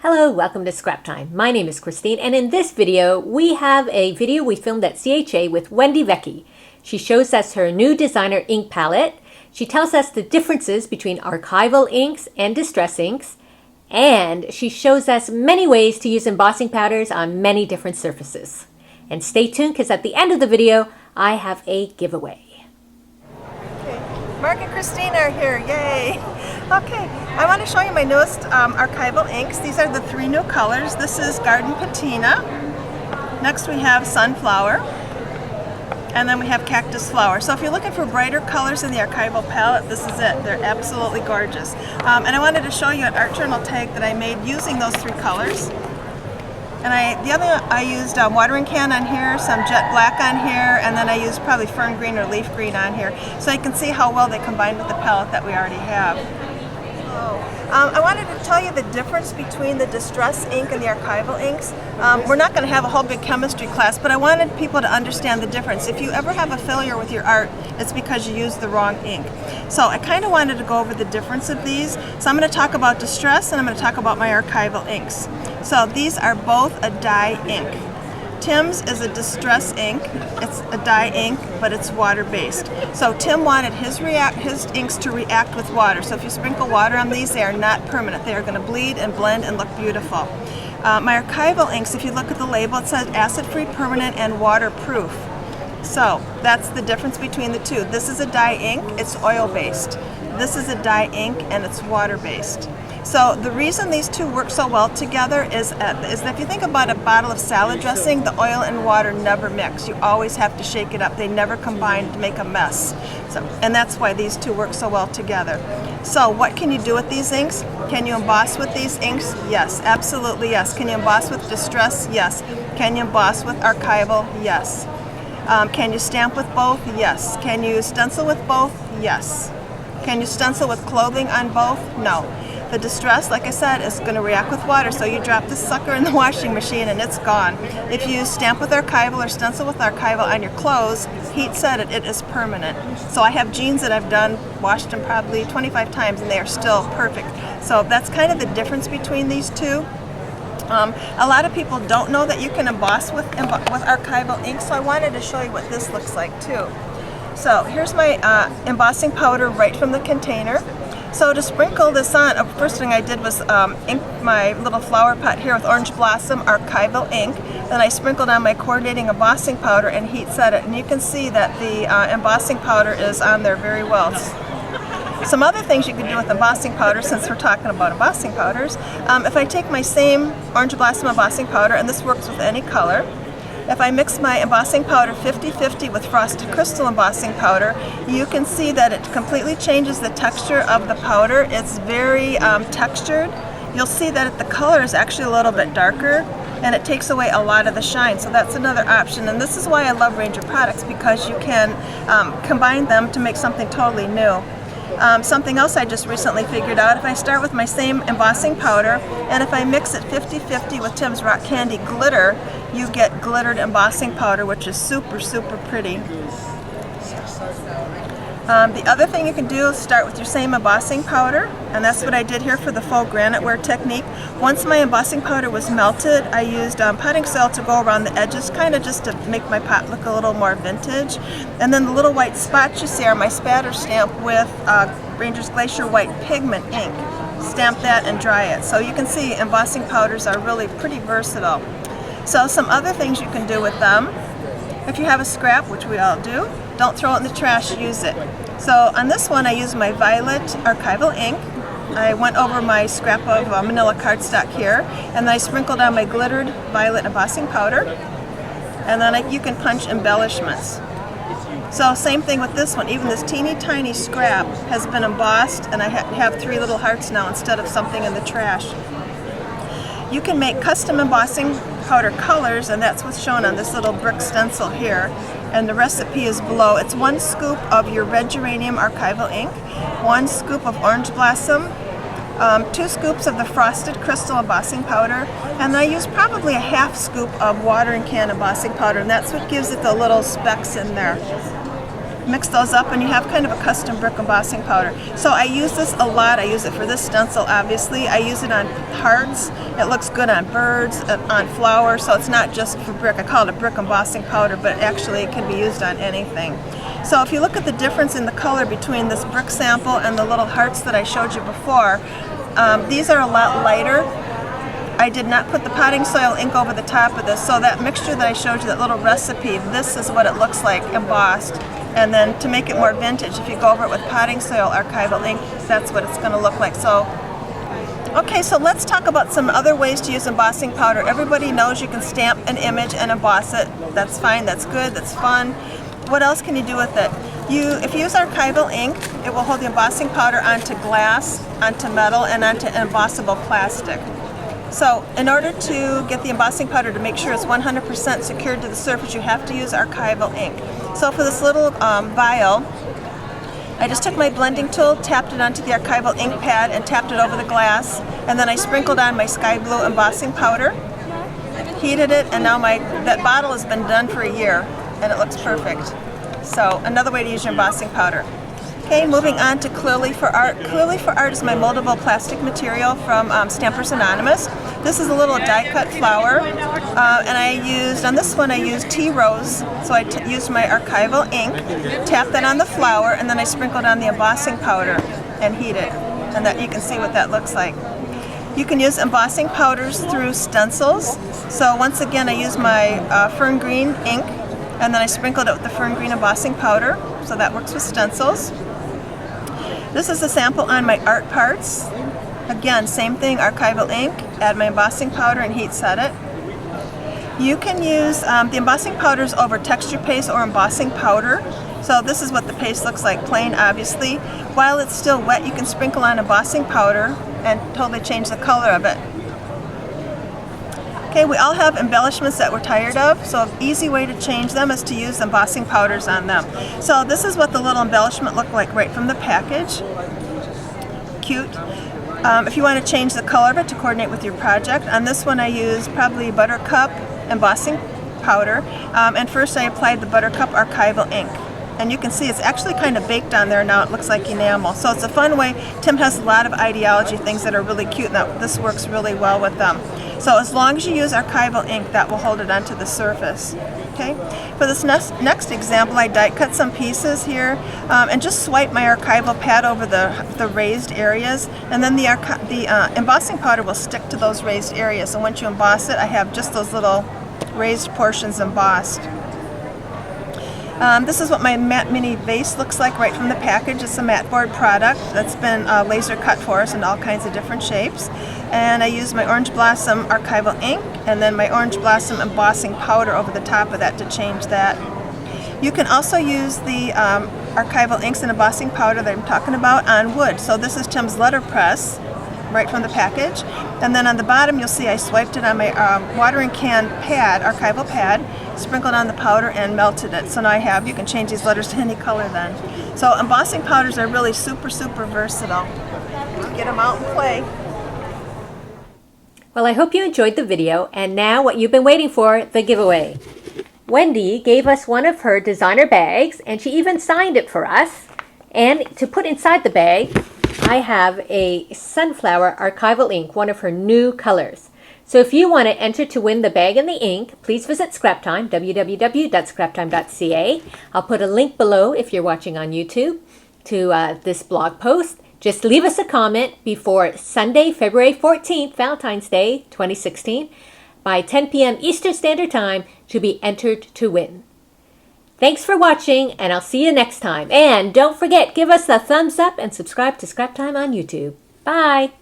Hello, welcome to Scrap Time. My name is Christine, and in this video, we have a video we filmed at CHA with Wendy Vecchi. She shows us her new designer ink palette. She tells us the differences between archival inks and distress inks, and she shows us many ways to use embossing powders on many different surfaces. And stay tuned, because at the end of the video, I have a giveaway. Okay, Mark and Christine are here, yay! Okay, I want to show you my newest archival inks. These are the three new colors. This is Garden Patina. Next we have Sunflower. And then we have Cactus Flower. So if you're looking for brighter colors in the archival palette, this is it. They're absolutely gorgeous. And I wanted to show you an art journal tag that I made using those three colors. And the other I used a watering can on here, some jet black on here, and then I used probably fern green or leaf green on here. So you can see how well they combine with the palette that we already have. I wanted to tell you the difference between the distress ink and the archival inks. We're not going to have a whole big chemistry class, but I wanted people to understand the difference. If you ever have a failure with your art, it's because you used the wrong ink. So I kind of wanted to go over the difference of these. So I'm going to talk about distress and I'm going to talk about my archival inks. So these are both a dye ink. Tim's is a distress ink. It's a dye ink, but it's water-based. So Tim wanted his inks to react with water. So if you sprinkle water on these, they are not permanent. They are going to bleed and blend and look beautiful. My archival inks, if you look at the label, it says acid-free, permanent, and waterproof. So that's the difference between the two. This is a dye ink. It's oil-based. This is a dye ink, and it's water-based. So the reason these two work so well together is that if you think about a bottle of salad dressing, the oil and water never mix. You always have to shake it up. They never combine to make a mess. And that's why these two work so well together. So what can you do with these inks? Can you emboss with these inks? Yes, absolutely yes. Can you emboss with distress? Yes. Can you emboss with archival? Yes. Can you stamp with both? Yes. Can you stencil with both? Yes. Can you stencil with clothing on both? No. The distress, like I said, is going to react with water, so you drop this sucker in the washing machine and it's gone. If you stamp with archival or stencil with archival on your clothes, heat set it, it is permanent. So I have jeans that I've washed them probably 25 times and they are still perfect. So that's kind of the difference between these two. A lot of people don't know that you can emboss with archival ink, so I wanted to show you what this looks like too. So here's my embossing powder right from the container. So to sprinkle this on, the first thing I did was ink my little flower pot here with Orange Blossom Archival Ink. Then I sprinkled on my coordinating embossing powder and heat set it. And you can see that the embossing powder is on there very well. Some other things you can do with embossing powder, since we're talking about embossing powders, if I take my same Orange Blossom embossing powder, and this works with any color, if I mix my embossing powder 50-50 with frosted crystal embossing powder, you can see that it completely changes the texture of the powder. It's very textured. You'll see that the color is actually a little bit darker and it takes away a lot of the shine. So that's another option. And this is why I love Ranger products, because you can combine them to make something totally new. Something else I just recently figured out, if I start with my same embossing powder and if I mix it 50-50 with Tim's Rock Candy Glitter, you get glittered embossing powder, which is super, super pretty. The other thing you can do is start with your same embossing powder, and that's what I did here for the faux granite ware technique. Once my embossing powder was melted, I used potting soil to go around the edges, kind of just to make my pot look a little more vintage. And then the little white spots you see are my spatter stamp with Ranger's Glacier White Pigment ink. Stamp that and dry it. So you can see embossing powders are really pretty versatile. So some other things you can do with them, if you have a scrap, which we all do, don't throw it in the trash, use it. So on this one I used my violet archival ink. I went over my scrap of manila cardstock here, and then I sprinkled on my glittered violet embossing powder, and then you can punch embellishments. So same thing with this one, even this teeny tiny scrap has been embossed, and I have three little hearts now instead of something in the trash. You can make custom embossing powder colors, and that's what's shown on this little brick stencil here, and the recipe is below. It's 1 scoop of your red geranium archival ink, 1 scoop of orange blossom, 2 scoops of the frosted crystal embossing powder, and I use probably a half scoop of watering can embossing powder, and that's what gives it the little specks in there. mix those up and you have kind of a custom brick embossing powder. So I use this a lot. I use it for this stencil, obviously. I use it on hearts. It looks good on birds, on flowers, so it's not just for brick. I call it a brick embossing powder, but actually it can be used on anything. So if you look at the difference in the color between this brick sample and the little hearts that I showed you before, these are a lot lighter. I did not put the potting soil ink over the top of this, so that mixture that I showed you, that little recipe, this is what it looks like embossed. And then to make it more vintage, if you go over it with potting soil archival ink, that's what it's going to look like. So, okay, so let's talk about some other ways to use embossing powder. Everybody knows you can stamp an image and emboss it. That's fine, that's good, that's fun. What else can you do with it? If you use archival ink, it will hold the embossing powder onto glass, onto metal, and onto embossable plastic. So in order to get the embossing powder to make sure it's 100% secured to the surface, you have to use archival ink. So for this little vial, I just took my blending tool, tapped it onto the archival ink pad, and tapped it over the glass, and then I sprinkled on my sky blue embossing powder, heated it, and now that bottle has been done for a year, and it looks perfect. So another way to use your embossing powder. Okay, moving on to Clearly for Art. Clearly for Art is my moldable plastic material from Stampers Anonymous. This is a little die-cut flower, and on this one I used tea rose, so I used my archival ink, tapped that on the flower, and then I sprinkled on the embossing powder and heat it, and that you can see what that looks like. You can use embossing powders through stencils. So once again, I used my fern green ink, and then I sprinkled it with the fern green embossing powder, so that works with stencils. This is a sample on my art parts. Again, same thing, archival ink, add my embossing powder and heat set it. You can use the embossing powders over texture paste or embossing powder. So this is what the paste looks like, plain obviously. While it's still wet, you can sprinkle on embossing powder and totally change the color of it. Okay, we all have embellishments that we're tired of, so an easy way to change them is to use embossing powders on them. So this is what the little embellishment looked like right from the package. Cute. If you want to change the color of it to coordinate with your project, on this one I used probably Buttercup embossing powder, and first I applied the Buttercup archival ink. And you can see it's actually kind of baked on there now, it looks like enamel. So it's a fun way. Tim has a lot of ideology things that are really cute, and this works really well with them. So as long as you use archival ink, that will hold it onto the surface. Okay. For this next example, I die cut some pieces here and just swipe my archival pad over the raised areas, and then the embossing powder will stick to those raised areas. So once you emboss it, I have just those little raised portions embossed. This is what my matte mini vase looks like right from the package. It's a matte board product that's been laser cut for us in all kinds of different shapes. And I use my Orange Blossom archival ink and then my Orange Blossom embossing powder over the top of that to change that. You can also use the archival inks and embossing powder that I'm talking about on wood. So this is Tim's letterpress right from the package. And then on the bottom you'll see I swiped it on my watering can pad, archival pad, sprinkled on the powder and melted it. So now you can change these letters to any color then. So embossing powders are really super versatile. Get them out and play. Well, I hope you enjoyed the video, and now what you've been waiting for, the giveaway. Wendy gave us one of her designer bags, and she even signed it for us. And to put inside the bag, I have a sunflower archival ink, one of her new colors. So if you want to enter to win the bag and the ink, please visit Scraptime, www.scraptime.ca. I'll put a link below if you're watching on YouTube to this blog post. Just leave us a comment before Sunday, February 14th, Valentine's Day 2016, by 10 p.m. Eastern Standard Time to be entered to win. Thanks for watching, and I'll see you next time. And don't forget, give us a thumbs up and subscribe to Scraptime on YouTube. Bye!